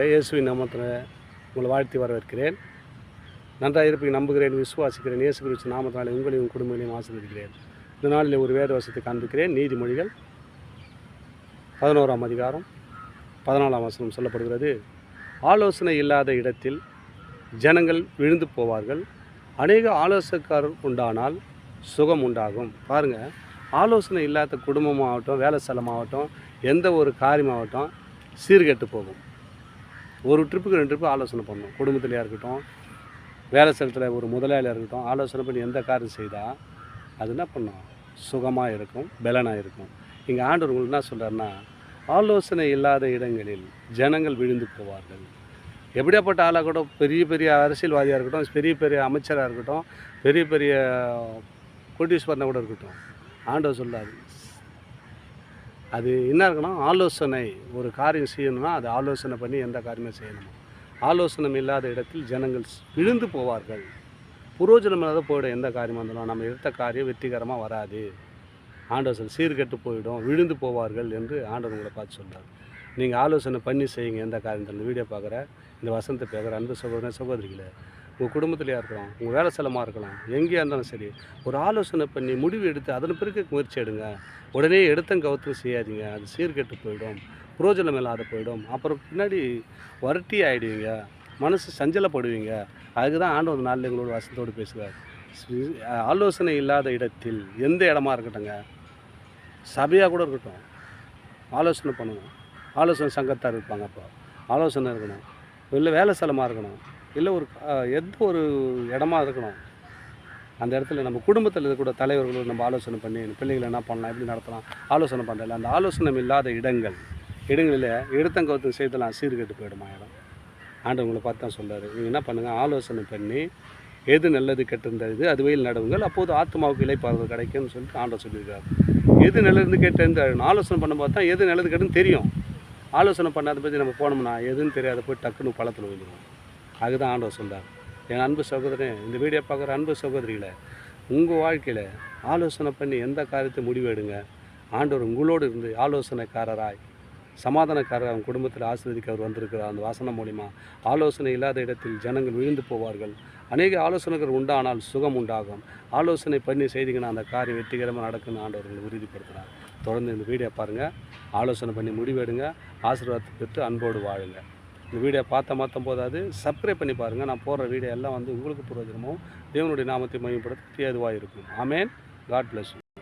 இயேசுவின் நாமத்தில் உங்களை வாழ்த்தி வரவேற்கிறேன். நன்றாக இருப்பீங்க நம்புகிறேன், விசுவாசிக்கிறேன். இயேசு கிறிஸ்து நாமத்தினாலே உங்களையும் குடும்பங்களையும் ஆசீர்வதிக்கிறேன். இந்த நாளில் ஒரு வேத வசனத்தை காண்பிக்கிறேன். நீதிமொழிகள் 11ஆம் அதிகாரம் 14ஆம் வசனம் சொல்லப்படுகிறது. ஆலோசனை இல்லாத இடத்தில் ஜனங்கள் விழுந்து போவார்கள், அநேக ஆலோசனைக்காரர் உண்டானால் சுகம் உண்டாகும். பாருங்கள், ஆலோசனை இல்லாத குடும்பமாகட்டும், வேலை ஸ்தலமாகட்டும், எந்த ஒரு காரியமாகட்டும் சீர்கெட்டு போகும். ஒரு ட்ரிப்புக்கு 2 ட்ரிப்பு ஆலோசனை பண்ணணும். குடும்பத்திலையாக இருக்கட்டும், வேலை ஸ்தலத்தில் ஒரு முதலாளியாக இருக்கட்டும், ஆலோசனை பண்ணி எந்த காரியம் செய்தால் அது என்ன பண்ணும், சுகமாக இருக்கும், பலனாக இருக்கும். இங்கே ஆண்டவர் உங்களுக்கு என்ன சொல்கிறாருன்னா, ஆலோசனை இல்லாத இடங்களில் ஜனங்கள் விழுந்து போவார்கள். எப்படியாப்பட்ட ஆளாக கூட, பெரிய பெரிய அரசியல்வாதியாக இருக்கட்டும், பெரிய பெரிய அமைச்சராக இருக்கட்டும், பெரிய பெரிய கோடீஸ்வரனாக கூட இருக்கட்டும், ஆண்டவர் சொல்கிறார், அது என்ன இருக்கணும், ஆலோசனை. ஒரு காரியம் செய்யணும்னா அது ஆலோசனை பண்ணி எந்த காரியமே செய்யணும். ஆலோசனை இல்லாத இடத்தில் ஜனங்கள் விழுந்து போவார்கள். புரோஜனம் இல்லாத போயிடும். எந்த காரியமாக இருந்தாலும் நம்ம எடுத்த காரியம் வெற்றிகரமாக வராது. ஆண்டவர் சீர்கெட்டு போயிடும், விழுந்து போவார்கள் என்று ஆண்டவர் உங்களை பார்த்து சொல்கிறார். நீங்கள் ஆலோசனை பண்ணி செய்யுங்க. எந்த காரியத்தில் இந்த வீடியோ பார்க்குற, இந்த வசனத்தை பார்க்குற அன்பு சகோதரன் சகோதரிகளை, உங்கள் குடும்பத்திலையாக இருக்கலாம், உங்கள் வேலை ஸ்தலமாக இருக்கலாம், எங்கேயா இருந்தாலும் சரி, ஒரு ஆலோசனை பண்ணி முடிவு எடுத்து அதன் பிறகு முயற்சி எடுங்க. உடனே எடுத்தங்கவுத்து செய்யாதீங்க. அது சீர்கெட்டு போயிடும், புரோஜனம் இல்லாத போயிடும். அப்புறம் பின்னாடி வரட்டி ஆகிடுவீங்க, மனசு சஞ்சலப்படுவீங்க. அதுக்கு தான் ஆண்டவர் நாளில் எங்களோட வசனத்தோடு பேசுகிறார். ஆலோசனை இல்லாத இடத்தில், எந்த இடமா இருக்கட்டுங்க, சபையாக கூட இருக்கட்டும், ஆலோசனை பண்ணணும். ஆலோசனை சங்கத்தார் இருப்பாங்க, அப்போ ஆலோசனை இருக்கணும். இல்லை வேலை ஸ்தலமாக இருக்கணும், இல்லை ஒரு எந்த ஒரு இடமா இருக்கணும். அந்த இடத்துல நம்ம குடும்பத்தில் இருக்கக்கூட தலைவர்களும் நம்ம ஆலோசனை பண்ணி பிள்ளைகளை என்ன பண்ணலாம், எப்படி நடத்தலாம் ஆலோசனை பண்ணுறதில்ல. அந்த ஆலோசனை இல்லாத இடங்களில் எடுத்தங்கவுத்து செய்தலாம் சீர்கெட்டு போயிடுமா இடம். ஆண்டவர் உங்களை பார்த்து தான் சொல்கிறார். நீங்கள் என்ன பண்ணுங்கள், ஆலோசனை பண்ணி எது நல்லது கெட்டிருந்தது அதுவையில் நடவுங்கள், அப்போது ஆத்மாவுக்கு இளைப்பாறுதல் கிடைக்கும்னு சொல்லிட்டு ஆண்டவர் சொல்லியிருக்காரு. எது நல்லதுன்னு கேட்டு ஆலோசனை பண்ண பார்த்தா எது நல்லது கெட்டுன்னு தெரியும். ஆலோசனை பண்ணாத பற்றி நம்ம போனோம்னா எதுன்னு தெரியாத போய் டக்குன்னு பழத்தில் விழுந்துடும். அதுதான் ஆண்டவர் சொல்கிறார். என் அன்பு சகோதரன், இந்த வீடியோ பார்க்குற அன்பு சகோதரிகளை, உங்கள் வாழ்க்கையில் ஆலோசனை பண்ணி எந்த காரியத்தை முடிவு எடுங்க. ஆண்டவர் உங்களோடு இருந்து ஆலோசனைக்காரராய், சமாதானக்காரர் அவங்க குடும்பத்தில் ஆசீர்வதிக்க அவர் வந்திருக்கிறார். அந்த வாசனை மூலிமா ஆலோசனை இல்லாத இடத்தில் ஜனங்கள் விழுந்து போவார்கள், அநேக ஆலோசனைகள் உண்டானால் சுகம் உண்டாகும். ஆலோசனை பண்ணி செய்திங்கன்னா அந்த காரியம் வெற்றிகரமாக நடக்குன்னு ஆண்டவர்களை உறுதிப்படுத்துகிறார். தொடர்ந்து இந்த வீடியோ பாருங்கள், ஆலோசனை பண்ணி முடிவெடுங்க, ஆசீர்வாதத்தை பெற்று அன்போடு வாழுங்க. இந்த வீடியோ பார்த்தா போதாது, சப்ஸ்கிரைப் பண்ணி பாருங்கள். நான் போடுற வீடியோ எல்லாம் உங்களுக்கு பிரயோஜனமும் தேவனுடைய நாமத்தை மகிமைப்படுத்த ஏதுவாக இருக்கும். ஆமேன். God bless you.